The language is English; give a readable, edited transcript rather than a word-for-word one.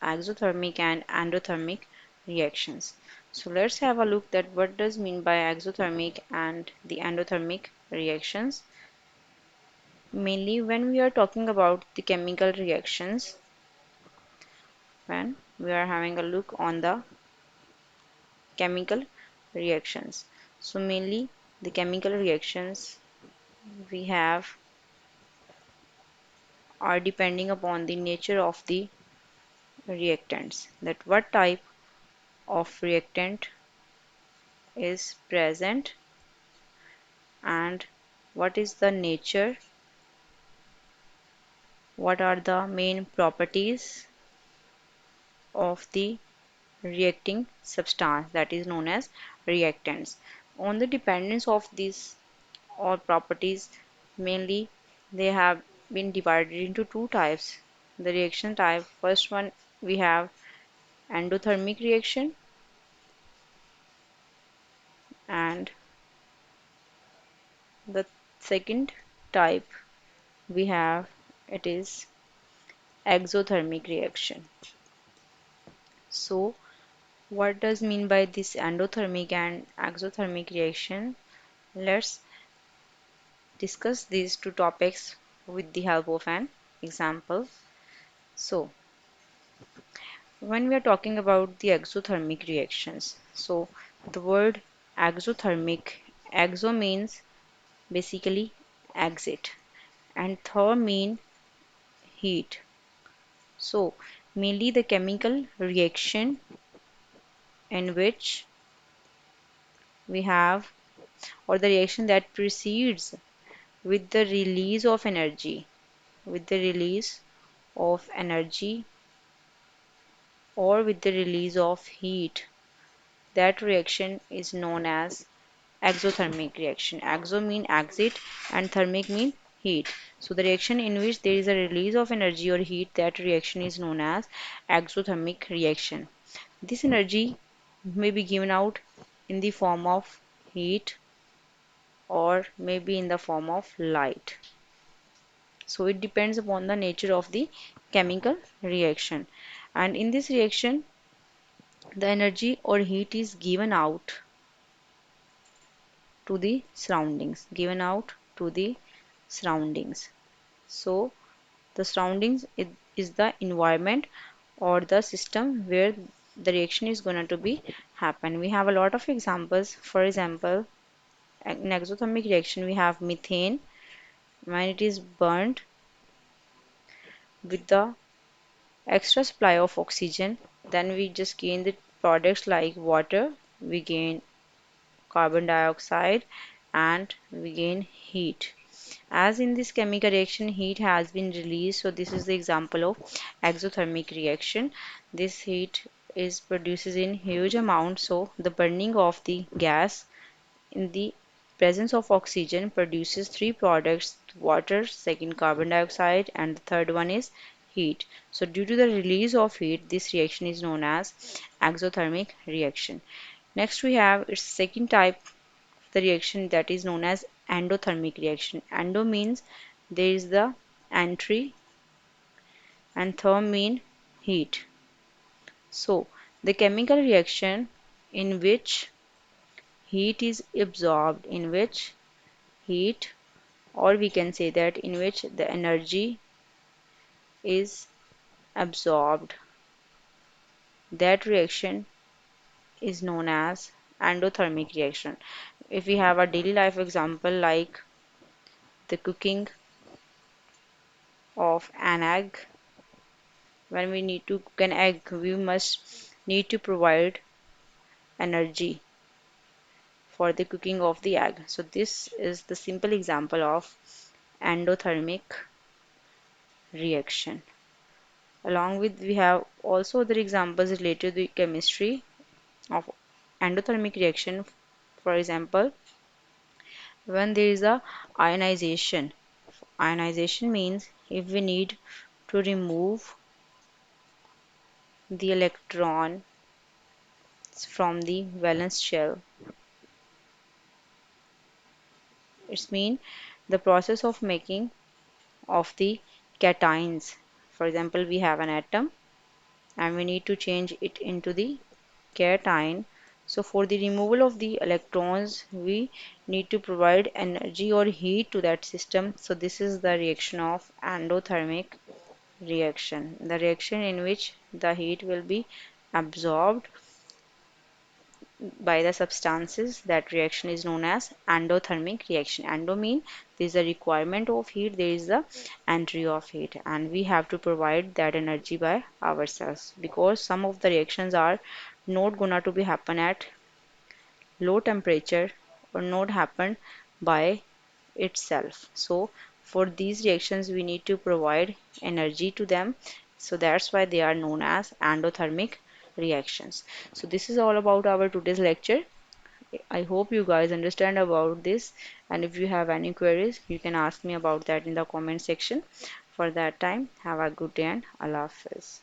exothermic and endothermic reactions. So let's have a look at what does mean by exothermic and the endothermic reactions. Mainly when we are talking about the chemical reactions, when we are having a look on the chemical reactions. So mainly the chemical reactions we have are depending upon the nature of the reactants, that what type of reactant is present and what is the nature, what are the main properties of the reacting substance, that is known as reactants. On the dependence of these all properties, mainly they have been divided into two types. The reaction type, first one we have endothermic reaction, and the second type we have, it is exothermic reaction. So what does mean by this endothermic and exothermic reaction? Let's discuss these two topics with the help of an example. So when we are talking about the exothermic reactions, so the word exothermic, exo means basically exit and therm mean heat. So mainly the chemical reaction in which we have, or the reaction that precedes with the release of energy, with the release of energy or with the release of heat, that reaction is known as exothermic reaction. Exo mean exit and thermic mean heat. So the reaction in which there is a release of energy or heat, that reaction is known as exothermic reaction. This energy may be given out in the form of heat or maybe in the form of light. So it depends upon the nature of the chemical reaction. And in this reaction, the energy or heat is given out to the surroundings, given out to the surroundings. So the surroundings is the environment or the system where the reaction is going to be happen. We have a lot of examples. For example, in exothermic reaction we have methane. When it is burnt with the extra supply of oxygen, then we just gain the products like water, we gain carbon dioxide, and we gain heat. As in this chemical reaction, heat has been released. So this is the example of exothermic reaction. This heat is produces in huge amount. So the burning of the gas in the presence of oxygen produces three products: water, second carbon dioxide, and the third one is heat. So due to the release of heat, this reaction is known as exothermic reaction. Next we have its second type, the reaction, that is known as endothermic reaction. Endo means there is the entry and therm mean heat. So the chemical reaction in which heat is absorbed, in which heat, or we can say that in which the energy is absorbed, that reaction is known as endothermic reaction. If we have a daily life example like the cooking of an egg, when we need to cook an egg, we must need to provide energy for the cooking of the egg. So this is the simple example of endothermic reaction. Along with, we have also other examples related to the chemistry of endothermic reaction. For example, when there is a ionization. Ionization means if we need to remove the electron from the valence shell. It's mean the process of making of the cations. For example, we have an atom and we need to change it into the cation. So for the removal of the electrons, we need to provide energy or heat to that system. So this is the reaction of endothermic reaction, the reaction in which the heat will be absorbed by the substances. That reaction is known as endothermic reaction. Endo mean there is a requirement of heat, there is the entry of heat, and we have to provide that energy by ourselves, because some of the reactions are not gonna to be happen at low temperature or not happen by itself. So for these reactions we need to provide energy to them, so that's why they are known as endothermic reactions. So this is all about our today's lecture. I hope you guys understand about this, and if you have any queries you can ask me about that in the comment section. For that time, have a good day and Allah Hafiz.